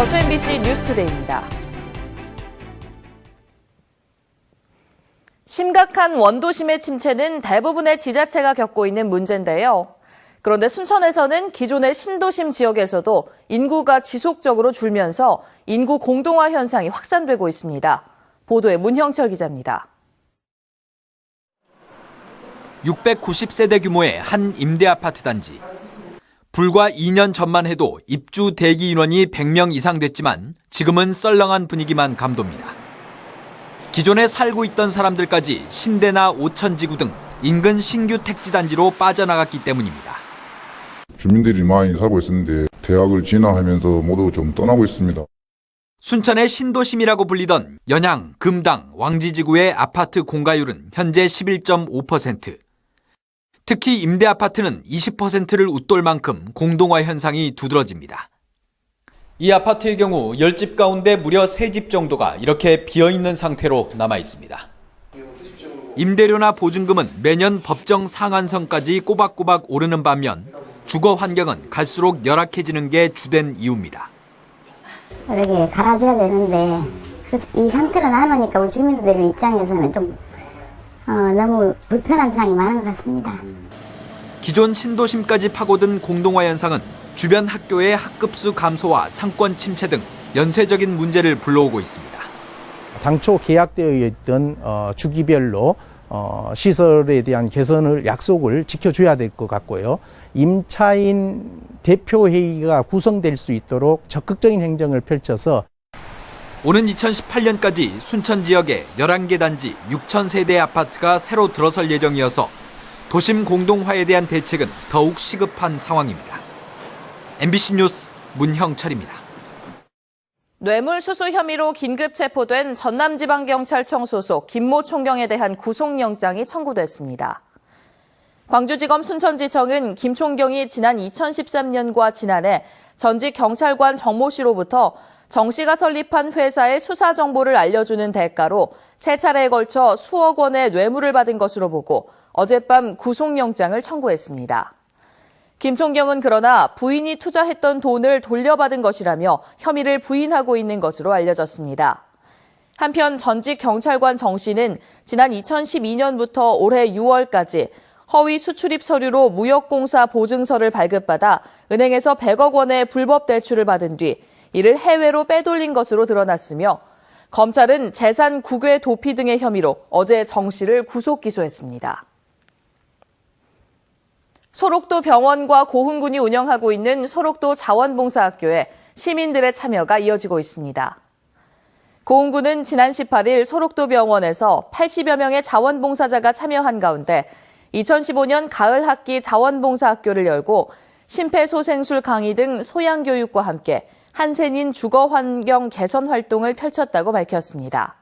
여수 MBC 뉴스투데이입니다. 심각한 원도심의 침체는 대부분의 지자체가 겪고 있는 문제인데요. 그런데 순천에서는 기존의 신도심 지역에서도 인구가 지속적으로 줄면서 인구 공동화 현상이 확산되고 있습니다. 보도에 문형철 기자입니다. 690세대 규모의 한 임대아파트 단지. 불과 2년 전만 해도 입주 대기 인원이 100명 이상 됐지만 지금은 썰렁한 분위기만 감돕니다. 기존에 살고 있던 사람들까지 신대나 오천지구 등 인근 신규 택지단지로 빠져나갔기 때문입니다. 주민들이 많이 살고 있었는데 대학을 진학하면서 모두 좀 떠나고 있습니다. 순천의 신도심이라고 불리던 연양, 금당, 왕지지구의 아파트 공가율은 현재 11.5%. 특히 임대아파트는 20%를 웃돌 만큼 공동화 현상이 두드러집니다. 이 아파트의 경우 10집 가운데 무려 3집 정도가 이렇게 비어있는 상태로 남아 있습니다. 임대료나 보증금은 매년 법정 상한선까지 꼬박꼬박 오르는 반면 주거 환경은 갈수록 열악해지는 게 주된 이유입니다. 이렇게 갈아줘야 되는데 이 상태로 놔놓으니까 우리 주민들 입장에서는 좀 너무 불편한 사항이 많은 것 같습니다. 기존 신도심까지 파고든 공동화 현상은 주변 학교의 학급수 감소와 상권 침체 등 연쇄적인 문제를 불러오고 있습니다. 당초 계약되어 있던 주기별로 시설에 대한 개선을 약속을 지켜줘야 될 것 같고요. 임차인 대표회의가 구성될 수 있도록 적극적인 행정을 펼쳐서 오는 2018년까지 순천 지역에 11개 단지 6,000세대 아파트가 새로 들어설 예정이어서 도심 공동화에 대한 대책은 더욱 시급한 상황입니다. MBC 뉴스 문형철입니다. 뇌물수수 혐의로 긴급 체포된 전남지방경찰청 소속 김모 총경에 대한 구속영장이 청구됐습니다. 광주지검 순천지청은 김 총경이 지난 2013년과 지난해 전직 경찰관 정모 씨로부터 정 씨가 설립한 회사의 수사 정보를 알려주는 대가로 3차례에 걸쳐 수억 원의 뇌물을 받은 것으로 보고 어젯밤 구속영장을 청구했습니다. 김 총경은 그러나 부인이 투자했던 돈을 돌려받은 것이라며 혐의를 부인하고 있는 것으로 알려졌습니다. 한편 전직 경찰관 정 씨는 지난 2012년부터 올해 6월까지 허위 수출입 서류로 무역공사 보증서를 발급받아 은행에서 100억 원의 불법 대출을 받은 뒤 이를 해외로 빼돌린 것으로 드러났으며 검찰은 재산 국외 도피 등의 혐의로 어제 정 씨를 구속 기소했습니다. 소록도 병원과 고흥군이 운영하고 있는 소록도 자원봉사학교에 시민들의 참여가 이어지고 있습니다. 고흥군은 지난 18일 소록도 병원에서 80여 명의 자원봉사자가 참여한 가운데 2015년 가을 학기 자원봉사학교를 열고 심폐소생술 강의 등 소양교육과 함께 한센인 주거환경 개선 활동을 펼쳤다고 밝혔습니다.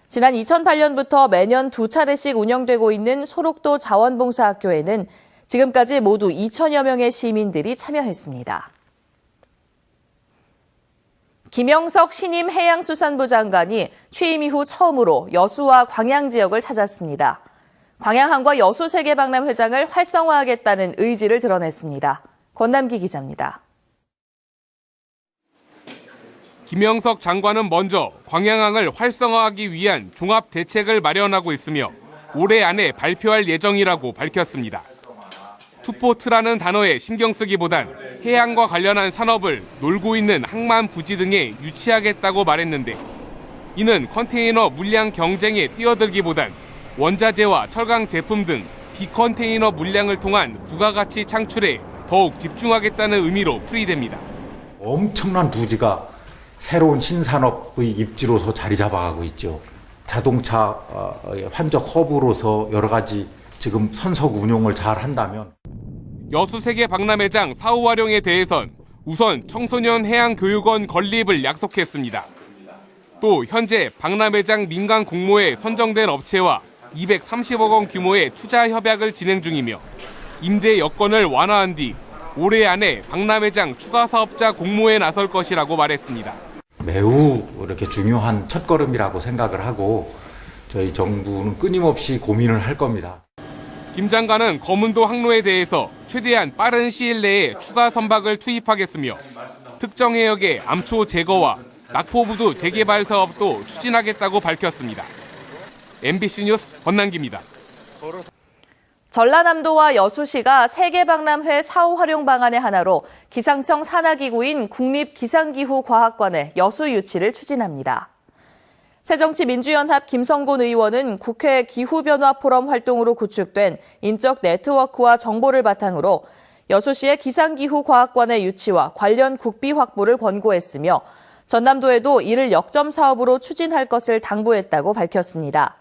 지난 2008년부터 매년 2차례씩 운영되고 있는 소록도 자원봉사학교에는 지금까지 모두 2천여 명의 시민들이 참여했습니다. 김영석 신임 해양수산부 장관이 취임 이후 처음으로 여수와 광양 지역을 찾았습니다. 광양항과 여수 세계박람 회장을 활성화하겠다는 의지를 드러냈습니다. 권남기 기자입니다. 김영석 장관은 먼저 광양항을 활성화하기 위한 종합 대책을 마련하고 있으며 올해 안에 발표할 예정이라고 밝혔습니다. 투포트라는 단어에 신경 쓰기보단 해양과 관련한 산업을 놀고 있는 항만 부지 등에 유치하겠다고 말했는데 이는 컨테이너 물량 경쟁에 뛰어들기보단 원자재와 철강 제품 등 비컨테이너 물량을 통한 부가가치 창출에 더욱 집중하겠다는 의미로 풀이됩니다. 엄청난 부지가 새로운 신산업의 입지로서 자리 잡아가고 있죠. 자동차 환적 허브로서 여러 가지 지금 선석 운용을 잘 한다면 여수 세계박람회장 사후 활용에 대해선 우선 청소년 해양교육원 건립을 약속했습니다. 또 현재 박람회장 민간 공모에 선정된 업체와 230억 원 규모의 투자 협약을 진행 중이며 임대 여건을 완화한 뒤 올해 안에 박람회장 추가 사업자 공모에 나설 것이라고 말했습니다. 매우 이렇게 중요한 첫걸음이라고 생각을 하고 저희 정부는 끊임없이 고민을 할 겁니다. 김 장관은 검은도 항로에 대해서 최대한 빠른 시일 내에 추가 선박을 투입하겠으며 특정 해역의 암초 제거와 낙포부두 재개발 사업도 추진하겠다고 밝혔습니다. MBC 뉴스 권남기입니다. 전라남도와 여수시가 세계박람회 사후 활용 방안의 하나로 기상청 산하기구인 국립기상기후과학관의 여수 유치를 추진합니다. 새정치민주연합 김성곤 의원은 국회 기후변화 포럼 활동으로 구축된 인적 네트워크와 정보를 바탕으로 여수시의 기상기후과학관의 유치와 관련 국비 확보를 권고했으며 전남도에도 이를 역점 사업으로 추진할 것을 당부했다고 밝혔습니다.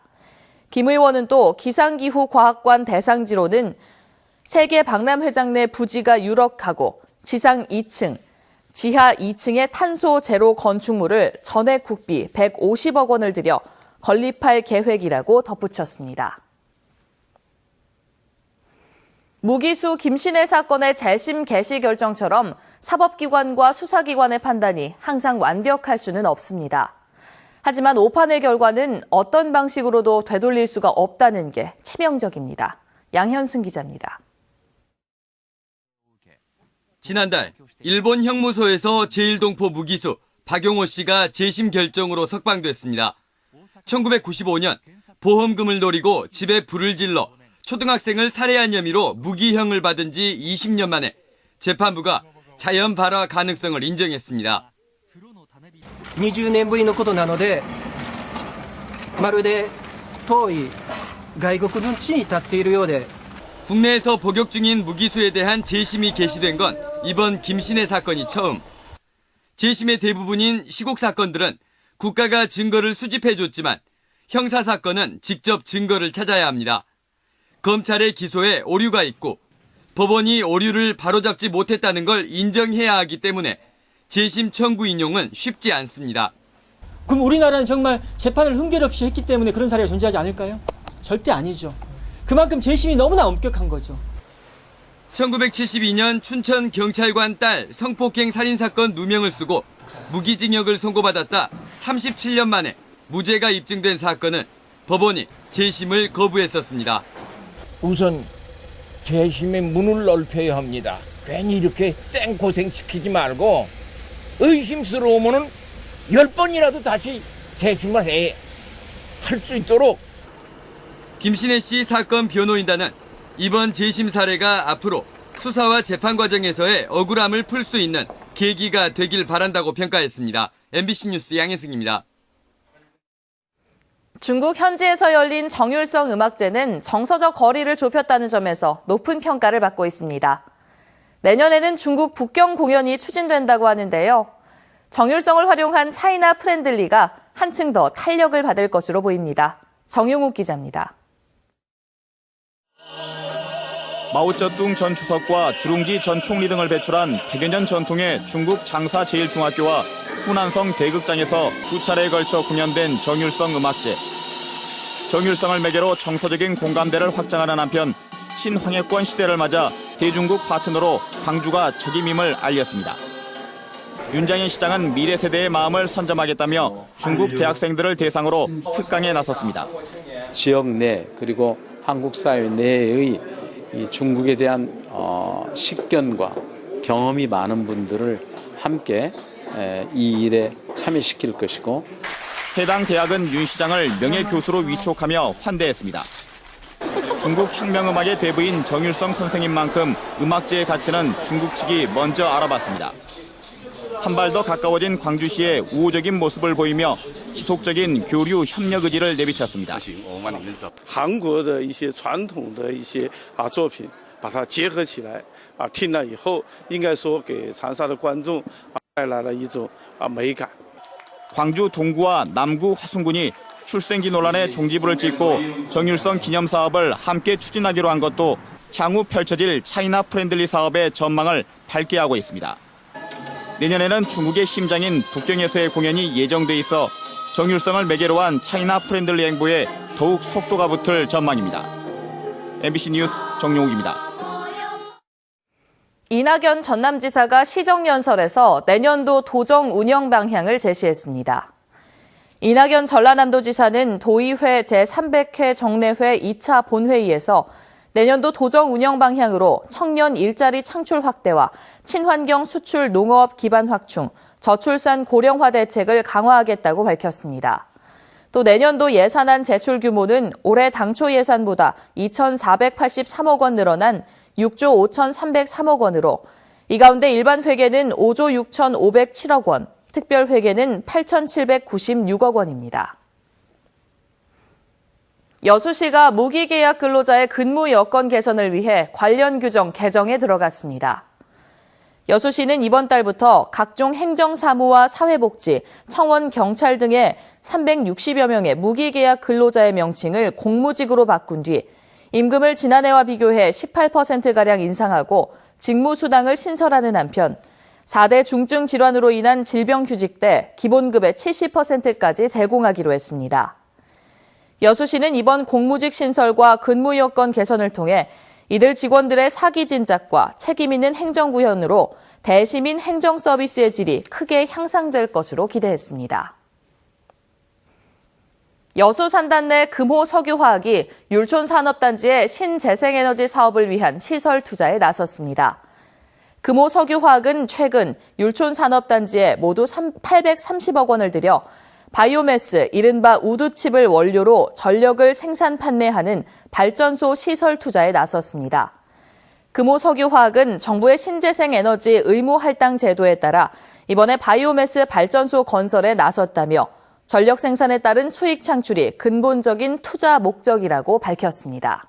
김 의원은 또 기상기후과학관 대상지로는 세계 박람회장 내 부지가 유력하고 지상 2층, 지하 2층의 탄소 제로 건축물을 전액 국비 150억 원을 들여 건립할 계획이라고 덧붙였습니다. 무기수 김신혜 사건의 재심 개시 결정처럼 사법기관과 수사기관의 판단이 항상 완벽할 수는 없습니다. 하지만 오판의 결과는 어떤 방식으로도 되돌릴 수가 없다는 게 치명적입니다. 양현승 기자입니다. 지난달 일본 형무소에서 제1동포 무기수 박용호 씨가 재심 결정으로 석방됐습니다. 1995년 보험금을 노리고 집에 불을 질러 초등학생을 살해한 혐의로 무기형을 받은 지 20년 만에 재판부가 자연 발화 가능성을 인정했습니다. 20年ぶりのことなので、まるで遠い外国の地に立っているようで 국내에서 복역 중인 무기수에 대한 재심이 개시된 건 이번 김신혜 사건이 처음. 재심의 대부분인 시국 사건들은 국가가 증거를 수집해줬지만 형사 사건은 직접 증거를 찾아야 합니다. 검찰의 기소에 오류가 있고 법원이 오류를 바로잡지 못했다는 걸 인정해야 하기 때문에 재심 청구 인용은 쉽지 않습니다. 그럼 우리나라는 정말 재판을 흠결 없이 했기 때문에 그런 사례가 존재하지 않을까요? 절대 아니죠. 그만큼 재심이 너무나 엄격한 거죠. 1972년 춘천 경찰관 딸 성폭행 살인사건 누명을 쓰고 무기징역을 선고받았다 37년 만에 무죄가 입증된 사건은 법원이 재심을 거부했었습니다. 우선 재심의 문을 넓혀야 합니다. 괜히 이렇게 생고생시키지 말고 의심스러우면은 10번이라도 다시 재심을 할 수 있도록. 김신혜 씨 사건 변호인단은 이번 재심 사례가 앞으로 수사와 재판 과정에서의 억울함을 풀 수 있는 계기가 되길 바란다고 평가했습니다. MBC 뉴스 양혜승입니다. 중국 현지에서 열린 정율성 음악제는 정서적 거리를 좁혔다는 점에서 높은 평가를 받고 있습니다. 내년에는 중국 북경 공연이 추진된다고 하는데요. 정율성을 활용한 차이나 프렌들리가 한층 더 탄력을 받을 것으로 보입니다. 정용욱 기자입니다. 마오쩌둥 전 주석과 주룽지 전 총리 등을 배출한 100여 년 전통의 중국 장사 제1중학교와 후난성 대극장에서 두 차례에 걸쳐 공연된 정율성 음악제. 정율성을 매개로 정서적인 공감대를 확장하는 한편 신황해권 시대를 맞아 대중국 파트너로 광주가 책임임을 알렸습니다. 윤장현 시장은 미래 세대의 마음을 선점하겠다며 중국 대학생들을 대상으로 특강에 나섰습니다. 지역 내 그리고 한국 사회 내의 이 중국에 대한 식견과 경험이 많은 분들을 함께 이 일에 참여시킬 것이고 해당 대학은 윤 시장을 명예교수로 위촉하며 환대했습니다. 중국 혁명음악의 대부인 정율성 선생인 만큼 음악제의 가치는 중국 측이 먼저 알아봤습니다. 한 발 더 가까워진 광주시의 우호적인 모습을 보이며 지속적인 교류 협력 의지를 내비쳤습니다. 한국的一些传统的一些作品把它结合起来听了以后应该说给长沙的观众带来了一种美感. 광주 동구와 남구 화순군이 출생지 논란의 종지부를 찍고 정율성 기념 사업을 함께 추진하기로 한 것도 향후 펼쳐질 차이나 프렌들리 사업의 전망을 밝게 하고 있습니다. 내년에는 중국의 심장인 북경에서의 공연이 예정돼 있어 정율성을 매개로 한 차이나 프렌들리 행보에 더욱 속도가 붙을 전망입니다. MBC 뉴스 정용욱입니다. 이낙연 전남지사가 시정연설에서 내년도 도정 운영 방향을 제시했습니다. 이낙연 전라남도지사는 도의회 제300회 정례회 2차 본회의에서 내년도 도정 운영 방향으로 청년 일자리 창출 확대와 친환경 수출 농업 기반 확충, 저출산 고령화 대책을 강화하겠다고 밝혔습니다. 또 내년도 예산안 제출 규모는 올해 당초 예산보다 2,483억 원 늘어난 6조 5,303억 원으로 이 가운데 일반 회계는 5조 6,507억 원, 특별 회계는 8,796억 원입니다. 여수시가 무기계약 근로자의 근무 여건 개선을 위해 관련 규정 개정에 들어갔습니다. 여수시는 이번 달부터 각종 행정사무와 사회복지, 청원, 경찰 등의 360여 명의 무기계약 근로자의 명칭을 공무직으로 바꾼 뒤 임금을 지난해와 비교해 18%가량 인상하고 직무수당을 신설하는 한편 4대 중증 질환으로 인한 질병휴직 때 기본급의 70%까지 제공하기로 했습니다. 여수시는 이번 공무직 신설과 근무 여건 개선을 통해 이들 직원들의 사기 진작과 책임 있는 행정구현으로 대시민 행정 서비스의 질이 크게 향상될 것으로 기대했습니다. 여수 산단 내 금호 석유화학이 율촌산업단지의 신재생에너지 사업을 위한 시설 투자에 나섰습니다. 금호 석유화학은 최근 율촌산업단지에 모두 830억 원을 들여 바이오매스, 이른바 우두칩을 원료로 전력을 생산 판매하는 발전소 시설 투자에 나섰습니다. 금호 석유화학은 정부의 신재생 에너지 의무 할당 제도에 따라 이번에 바이오매스 발전소 건설에 나섰다며 전력 생산에 따른 수익 창출이 근본적인 투자 목적이라고 밝혔습니다.